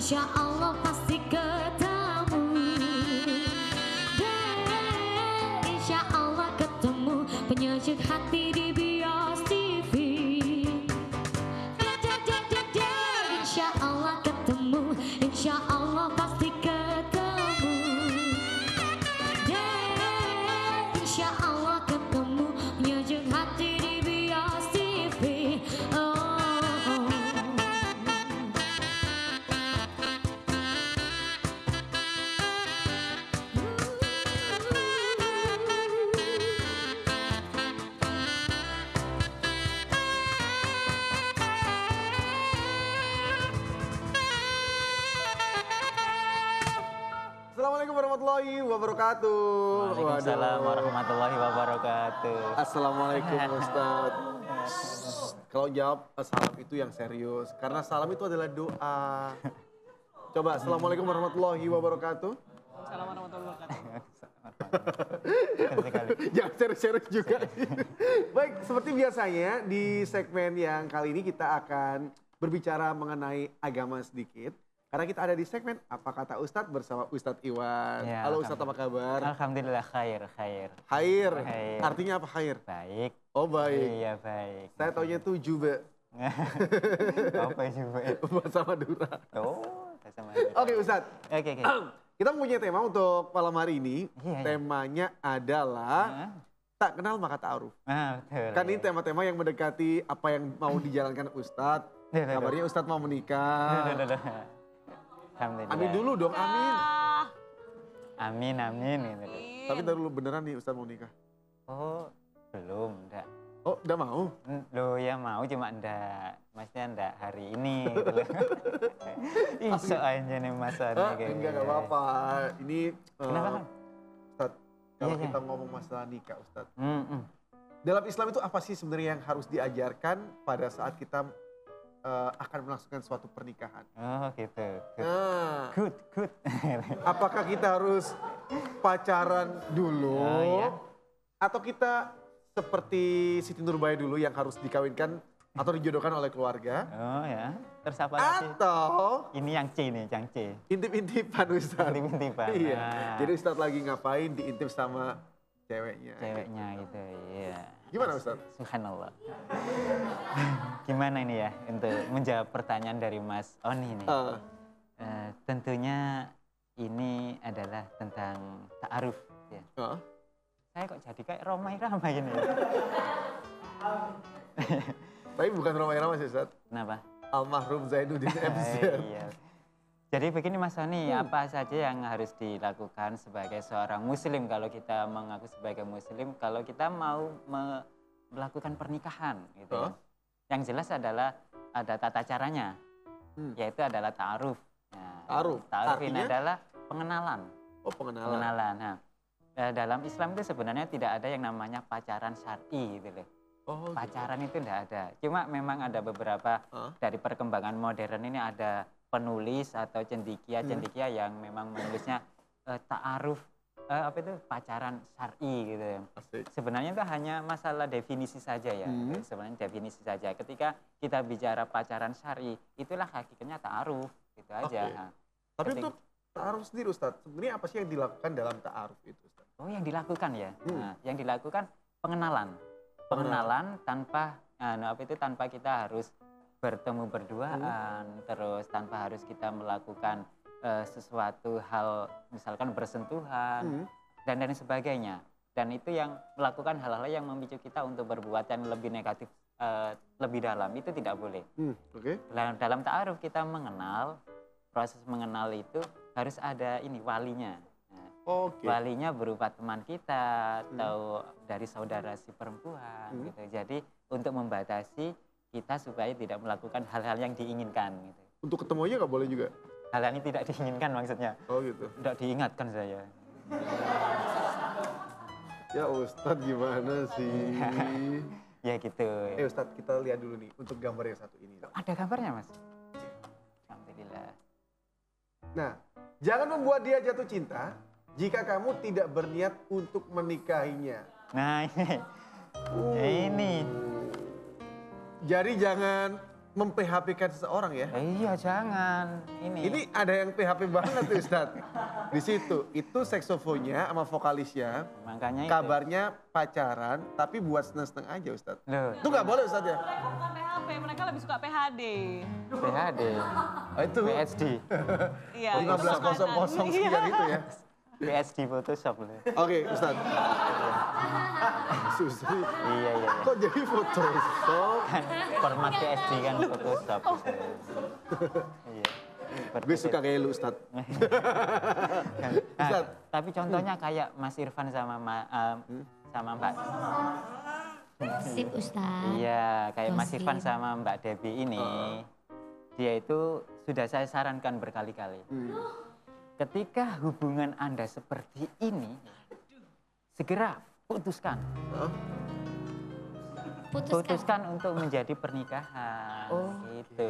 insya Allah pasti ketemu. Dan insya Allah ketemu penyejuk hati di Bios TV. Insya Allah ketemu, insya Allah pasti ketemu. Dan insya Allah ketemu penyejuk hati di Bios TV. Assalamualaikum warahmatullahi wabarakatuh. Waalaikumsalam warahmatullahi wabarakatuh. Assalamualaikum Ustadz. Kalau jawab salam itu yang serius, karena salam itu adalah doa. Coba, Assalamualaikum warahmatullahi wabarakatuh. Assalamualaikum warahmatullahi wabarakatuh. Jangan serius-serius juga. Baik, seperti biasanya di segmen yang kali ini kita akan berbicara mengenai agama sedikit. Karena kita ada di segmen Apa Kata Ustadz bersama Ustadz Iwan. Ya, Halo Ustadz, apa kabar? Alhamdulillah khair. Khair. Khair. Artinya apa khair? Baik. Oh baik. Iya baik. Saya taunya 7, Be. Apa juga? Bahasa Madura. Oh, bahasa Madura. Oke Ustadz, Oke. kita mempunyai tema untuk malam hari ini. Iya. Temanya adalah Hah? tak kenal maka ta'aruf. Betul. Kan ini tema-tema yang mendekati apa yang mau dijalankan Ustadz. Kabarnya Ustadz mau menikah. Alhamdulillah. Amin dulu dong, amin. Amin gitu. Tapi ntar dulu beneran nih Ustadz mau nikah. Oh, belum, enggak. Oh, udah mau? Loh ya mau cuma enggak, maksudnya enggak hari ini gitu loh. Iso aja nih Mas Ani kayak Enggak gini. apa-apa. Ini Kenapa kan? Ustadz, kalau Iya. kita ngomong masalah nikah Ustadz. Mm-mm. Dalam Islam itu apa sih sebenarnya yang harus diajarkan pada saat kita akan melangsungkan suatu pernikahan? Oh gitu. Nah, Good. apakah kita harus pacaran dulu? Oh, iya. Atau kita seperti Siti Nurbaya dulu yang harus dikawinkan atau dijodohkan oleh keluarga? Oh ya, terus apa lagi? Atau Ini yang C nih, yang C. intip-intipan Ustadz? Intip-intipan. Iya, Nah. jadi Ustadz lagi ngapain diintip sama ceweknya? Ceweknya gitu, iya. Gimana Ustadz? Subhanallah. Gimana ini ya untuk menjawab pertanyaan dari Mas Oni ini? Tentunya ini adalah tentang ta'aruf. Ya. Saya kok jadi kayak ramai-ramai ini. Tapi bukan Roma Irama sih Ustadz, Kenapa? almarhum Zainuddin MZ. Iya. Jadi begini Mas Oni, apa saja yang harus dilakukan sebagai seorang muslim kalau kita mengaku sebagai muslim, kalau kita mau melakukan pernikahan gitu ya. Yang jelas adalah ada tata caranya, yaitu adalah ta'aruf. Nah, Ta'aruf, ta'aruf ini artinya? adalah pengenalan. Oh, pengenalan. Pengenalan. Nah, dalam Islam itu sebenarnya tidak ada yang namanya pacaran syar'i gitu loh. Oh, gitu. Pacaran itu tidak ada. Cuma memang ada beberapa dari perkembangan modern ini ada penulis atau cendekia yang memang menulisnya ta'aruf apa itu pacaran syar'i gitu ya. Asik. Sebenarnya itu hanya masalah definisi saja ya. Sebenarnya definisi saja. Ketika kita bicara pacaran syar'i, itulah hakikatnya ta'aruf gitu aja. Oke. Nah, Tapi ketika- untuk ta'aruf sendiri Ustadz, sebenarnya apa sih yang dilakukan dalam ta'aruf itu Ustadz? Oh, yang dilakukan ya. Nah, yang dilakukan pengenalan. Pengenalan tanpa tanpa kita harus bertemu berduaan, terus tanpa harus kita melakukan sesuatu hal misalkan bersentuhan dan lain sebagainya. Dan itu yang melakukan hal-hal yang memicu kita untuk berbuat yang lebih negatif lebih dalam, itu tidak boleh. Oke. Dalam ta'aruf kita mengenal, proses mengenal itu harus ada ini walinya. Nah, Oke. walinya berupa teman kita atau dari saudara si perempuan gitu. Jadi untuk membatasi kita supaya tidak melakukan hal-hal yang diinginkan gitu. Untuk ketemu aja nggak boleh juga? Hal yang tidak diinginkan maksudnya. Oh gitu. Tidak diingatkan saya. Ya Ustadz gimana sih? Ya gitu. Ustadz kita lihat dulu nih untuk gambar yang satu ini. Ada gambarnya Mas? Alhamdulillah. Nah, jangan membuat dia jatuh cinta jika kamu tidak berniat untuk menikahinya. Nah ini. Jadi jangan mem-PHP-kan seseorang ya. Iya jangan. Ini ada yang PHP banget tuh Ustadz. Di situ, itu saksofonnya sama vokalisnya, Makanya itu. kabarnya pacaran, tapi buat seneng-seneng aja Ustadz. Loh, Itu nggak boleh Ustadz ya? Mereka bukan PHP, mereka lebih suka PHD. PHD, Oh, itu PSD, Iya, 15.00 sekian itu ya. PSD Photoshop loh. Oke Ustadz. Susri, Iya. kok jadi Photoshop? Kan format PSD kan Photoshop. Iya. Gue suka kayak lu Ustadz. Nah, Ustaz. tapi contohnya kayak Mas Irfan sama sama Mbak. Sip Ustaz. Iya, kayak Mas Gosip. Irfan sama Mbak Debbie ini, dia itu sudah saya sarankan berkali-kali. Ketika hubungan Anda seperti ini, segera putuskan. Putuskan untuk menjadi pernikahan. Gitu.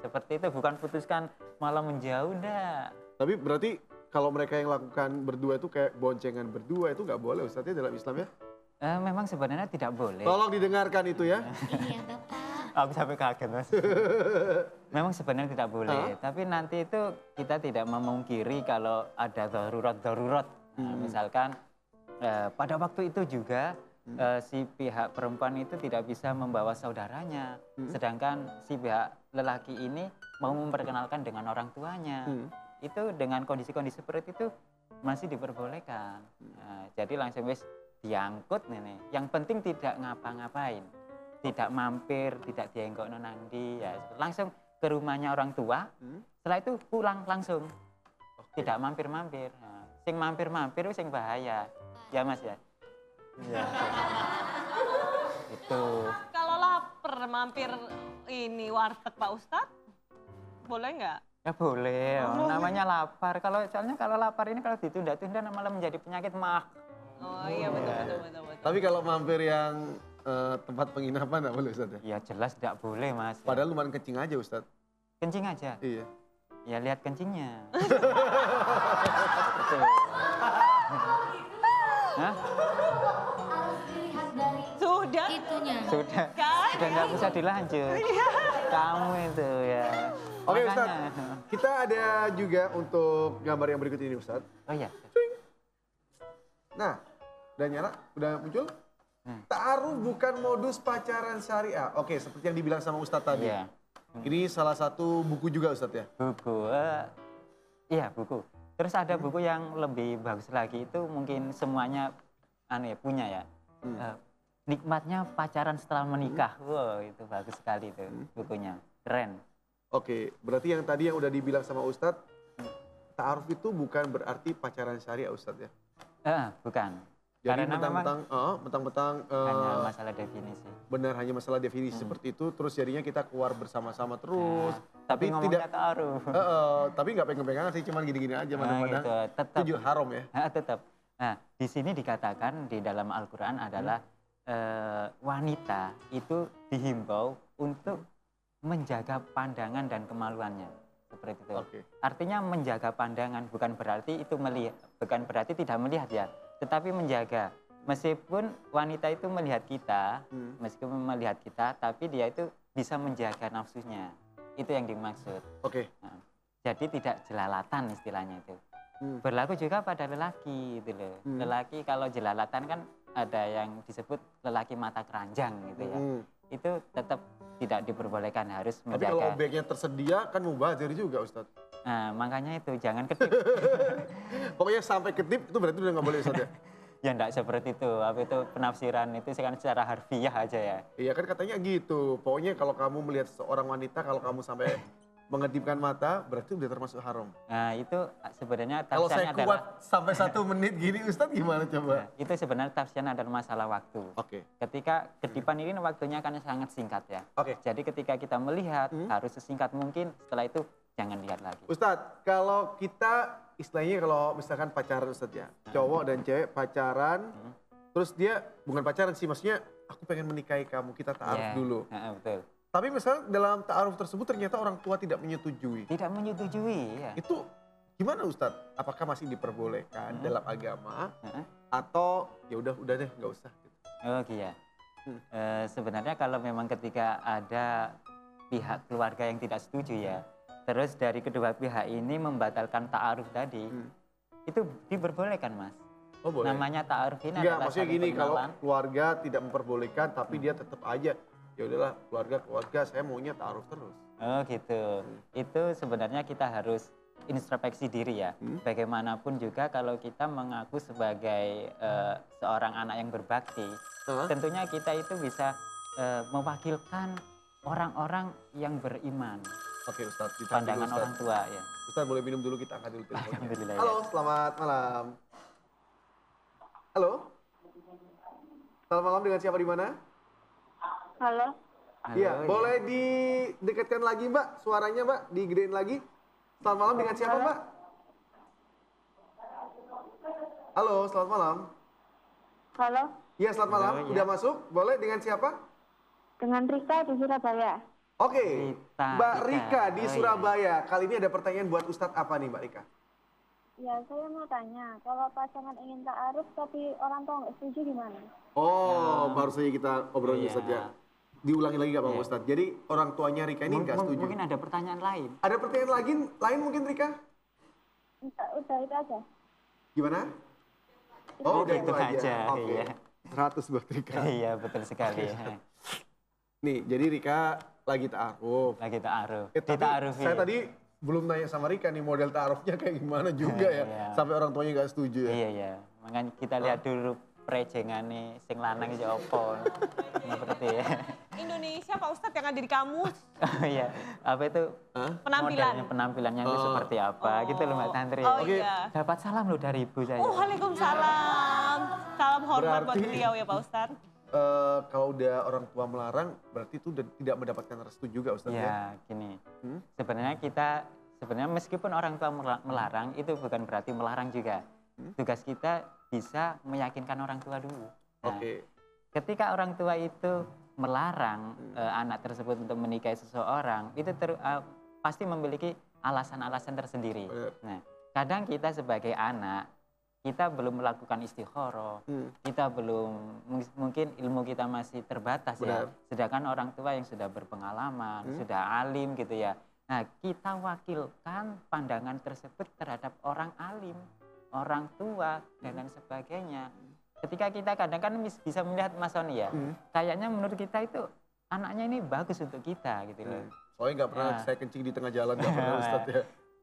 Seperti itu, bukan putuskan malah menjauh, enggak. Tapi berarti kalau mereka yang lakukan berdua itu kayak boncengan berdua itu nggak boleh Ustadz ya dalam Islam ya? Memang sebenarnya tidak boleh. Tolong didengarkan itu ya. Iya Bapak. Aku sampai kaget Mas. Memang sebenarnya tidak boleh, tapi nanti itu kita tidak memungkiri kalau ada darurat. Nah, misalkan pada waktu itu juga si pihak perempuan itu tidak bisa membawa saudaranya, sedangkan si pihak lelaki ini mau memperkenalkan dengan orang tuanya. Itu dengan kondisi-kondisi seperti itu masih diperbolehkan. Nah, jadi langsung wis diangkut nih. Yang penting tidak ngapa-ngapain. Tidak mampir, tidak dienggok nonandi, ya langsung ke rumahnya orang tua. Setelah itu pulang langsung, tidak mampir-mampir. Nah, sing mampir-mampir itu sing bahaya, ya Mas ya. Ya. Itu. Kalau lapar mampir ini warteg Pak Ustadz, boleh nggak? Ya boleh, namanya lapar. Soalnya kalau lapar ini kalau ditunda-tunda malah menjadi penyakit mah. Oh iya betul. Tapi kalau mampir yang tempat penginapan nggak boleh Ustadz ya? Ya jelas tidak boleh Mas. Padahal lumayan kencing aja Ustadz. Kencing aja. Iya. Ya lihat kencingnya. Betul. Hah? Harus dilihat dari Sudah. itunya. Sudah Kan? nggak bisa dilanjut. Kamu itu ya. Oke Makanya. Ustadz, kita ada juga untuk gambar yang berikut ini Ustadz. Oh iya. Nah, udah nyala? Udah muncul? Ta'aruf bukan modus pacaran syariah. Oke, seperti yang dibilang sama Ustadz tadi. Iya. Ini salah satu buku juga Ustadz ya? Buku. Iya buku. Terus ada buku yang lebih bagus lagi itu mungkin semuanya punya ya. Nikmatnya pacaran setelah menikah. Wow, itu bagus sekali itu bukunya. Keren. Oke, berarti yang tadi yang udah dibilang sama Ustadz, ta'aruf itu bukan berarti pacaran syariah Ustadz ya? Bukan. Jadi Karena memang mentang-mentang hanya masalah definisi. benar hanya masalah definisi seperti itu, terus jadinya kita keluar bersama-sama terus. Tapi ngomongnya ta'aruf. Tapi nggak pegang-pegangan sih, cuman gini-gini aja madang-madang. Gitu. Tetap. Itu juga haram ya? Tetap. Nah, di sini dikatakan di dalam Al-Quran adalah wanita itu dihimbau untuk menjaga pandangan dan kemaluannya. Seperti itu. Oke. Artinya menjaga pandangan bukan berarti itu melihat, bukan berarti tidak melihat ya, tetapi menjaga. Meskipun wanita itu melihat kita, tapi dia itu bisa menjaga nafsunya. Itu yang dimaksud. Oke. Nah, jadi tidak jelalatan istilahnya itu. Berlaku juga pada lelaki gitu loh. Lelaki kalau jelalatan kan ada yang disebut lelaki mata keranjang gitu ya. Itu tetap tidak diperbolehkan, harus Tapi kalau menjaga. objeknya tersedia kan mubazir juga Ustadz. Nah, makanya itu jangan kedip. Pokoknya sampai kedip itu berarti udah nggak boleh Ustadz ya? Ya enggak seperti itu. Apa itu penafsiran itu kan secara harfiah aja ya. Iya kan katanya gitu. Pokoknya kalau kamu melihat seorang wanita, kalau kamu sampai mengedipkan mata, berarti udah termasuk haram. Nah, itu sebenarnya Kalau saya tafsirnya kuat adalah sampai 1 menit gini Ustadz gimana coba? Nah, itu sebenarnya tafsirnya adalah masalah waktu. Oke. Ketika kedipan ini waktunya kan sangat singkat ya. Oke. Jadi ketika kita melihat harus sesingkat mungkin, setelah itu jangan lihat lagi. Ustadz, kalau kita istilahnya kalau misalkan pacaran Ustadz ya, cowok dan cewek pacaran, terus dia bukan pacaran sih, maksudnya aku pengen menikahi kamu, kita ta'aruf Iya. dulu. Betul. Tapi misalnya dalam ta'aruf tersebut ternyata orang tua tidak menyetujui. Tidak menyetujui ya. Itu gimana Ustadz? Apakah masih diperbolehkan dalam agama Heeh. atau ya udah deh nggak usah gitu. Oh iya. Sebenarnya kalau memang ketika ada pihak keluarga yang tidak setuju ya. Terus dari kedua pihak ini membatalkan ta'aruf tadi, itu diperbolehkan Mas. Oh boleh. Namanya ta'aruf ini Enggak, adalah maksudnya saling gini, kalau pengenalan. keluarga tidak memperbolehkan tapi dia tetap aja, ya udahlah keluarga saya maunya ta'aruf terus. Oh gitu. Itu sebenarnya kita harus introspeksi diri ya. Bagaimanapun juga kalau kita mengaku sebagai seorang anak yang berbakti, tentunya kita itu bisa mewakilkan orang-orang yang beriman. Oke Ustadz, ditahan dulu, Pandangan Ustadz. orang tua ya. Ustadz boleh minum dulu, kita angkat dulu teleponnya. Alhamdulillah. Halo, Ya. selamat malam. Halo? Selamat malam, dengan siapa di mana? Halo, Halo, Iya, ya. boleh didekatkan lagi Mbak, suaranya Mbak, digedein lagi. Selamat malam, dengan siapa Mbak? Halo, selamat malam. halo, Iya, selamat malam. Halo, ya. Udah masuk? Boleh, dengan siapa? dengan Rika di Surabaya. Oke, Rika, Mbak Rika. Rika di Oh, iya. Surabaya. Kali ini ada pertanyaan buat Ustadz apa nih Mbak Rika? Ya, saya mau tanya, kalau pasangan ingin ta'aruf tapi orang tua nggak setuju gimana? Oh, baru saja kita obrolin Iya. Ustadz ya. Diulangi lagi nggak Pak Iya. Ustadz? Jadi orang tuanya Rika ini nggak setuju. Mungkin ada pertanyaan lain. Ada pertanyaan lain mungkin Rika? Udah itu aja. Gimana? Oh, udah itu Itu aja. aja, Oke. iya. 100 buat Rika. Iya betul sekali. Nih, jadi Rika lagi ta'aruf. Lagi ta'aruf. Tapi Dita'arufi. saya tadi belum nanya sama Rika nih model ta'arufnya kayak gimana juga ya. Iya. Sampai orang tuanya nggak setuju ya. Iya iya. Makanya kita lihat dulu prejengane sing lanang iki opo. Seperti ya. Indonesia Pak Ustadz yang ada di kamus. Oh iya. Apa itu? Penampilan. Penampilannya itu seperti apa? Gitu loh Mbak Tantri. Oh Oke. iya. Dapat salam loh dari ibu saya. Oh, waalaikumsalam. Salam hormat buat Berarti- beliau ya Pak Ustadz. Kalau udah orang tua melarang, berarti itu udah tidak mendapatkan restu juga Ustaz ya? Ya, gini. Sebenarnya meskipun orang tua melarang itu bukan berarti melarang juga. Tugas kita bisa meyakinkan orang tua dulu. Nah, Oke. ketika orang tua itu melarang anak tersebut untuk menikahi seseorang, itu pasti memiliki alasan-alasan tersendiri. Benar. Nah, kadang kita sebagai anak, kita belum melakukan istikharah, kita belum, mungkin ilmu kita masih terbatas ya. Benar. Sedangkan orang tua yang sudah berpengalaman, sudah alim gitu ya. Nah, kita wakilkan pandangan tersebut terhadap orang alim, orang tua, dan lain sebagainya. Ketika kita kadang kan bisa melihat Mas Sony ya, kayaknya menurut kita itu anaknya ini bagus untuk kita gitu loh. Soalnya nggak pernah Nah. saya kencing di tengah jalan, nggak pernah Ustaz ya.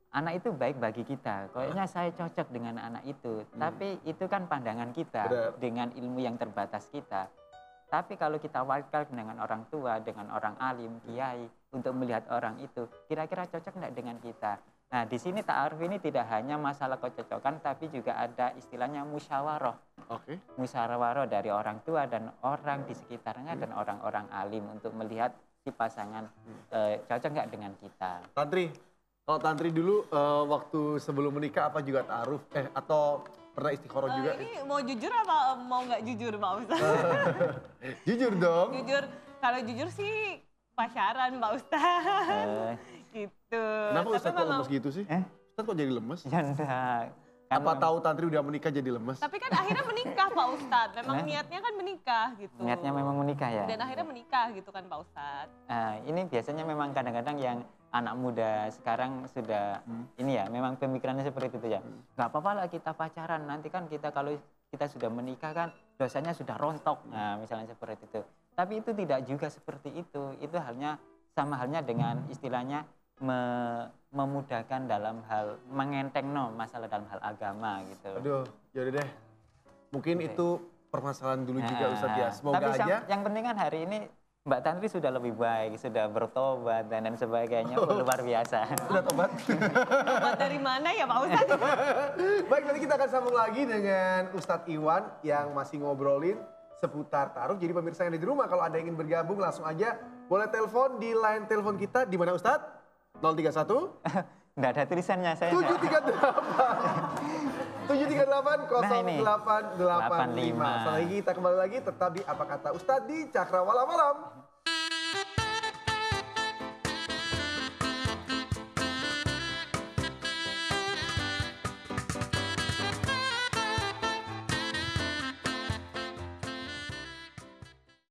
Anak itu baik bagi kita, kayaknya saya cocok dengan anak itu. Tapi itu kan pandangan kita Benar. dengan ilmu yang terbatas kita. Tapi kalau kita wakil dengan orang tua, dengan orang alim, kiai, untuk melihat orang itu, kira-kira cocok nggak dengan kita? Nah, di sini ta'aruf ini tidak hanya masalah kecocokan, tapi juga ada istilahnya musyawarah. Oke. Musyawarah dari orang tua dan orang di sekitarnya dan orang-orang alim untuk melihat si pasangan cocok nggak dengan kita. Tantri, kalau Tantri dulu waktu sebelum menikah apa juga ta'aruf? Atau pernah istikharah juga? Ini mau jujur apa mau nggak jujur Pak Ustadz? Jujur dong. Jujur, kalau jujur sih pacaran Pak Ustadz. Gitu. Kenapa Tapi Ustaz kok memang- lemes gitu sih? Ustaz kok jadi lemes? Ya enggak. Kan Apa tahu Tantri udah menikah jadi lemes? Tapi kan akhirnya menikah Pak Ustadz. Memang Nah. niatnya kan menikah gitu. niatnya memang menikah ya? Dan akhirnya menikah gitu kan Pak Ustadz. Ini biasanya memang kadang-kadang yang anak muda sekarang sudah ini ya, memang pemikirannya seperti itu ya. Nggak apa-apa lah kita pacaran, nanti kan kita kalau kita sudah menikah kan dosanya sudah rontok. Nah, misalnya seperti itu. Tapi itu tidak juga seperti itu. Itu sama halnya dengan istilahnya memudahkan dalam hal mengentengno masalah dalam hal agama gitu. Aduh, yaudah deh. Mungkin Oke. itu permasalahan dulu juga Ustaz ya. Nah, Semoga tapi aja. yang penting kan hari ini Mbak Tantri sudah lebih baik, sudah bertobat dan lain sebagainya, luar biasa. Udah tobat. Obat dari mana ya Pak Ustadz? Baik, nanti kita akan sambung lagi dengan Ustadz Iwan yang masih ngobrolin seputar ta'aruf. Jadi pemirsa yang ada di rumah, kalau ada yang ingin bergabung langsung aja boleh telepon di line telepon kita. Di mana Ustadz? 031 Nggak ada tulisannya saya. 738 738 Nah, ini. 0885. Setelah lagi kita kembali lagi tetap di Apa Kata Ustadz di Cakrawala Malam.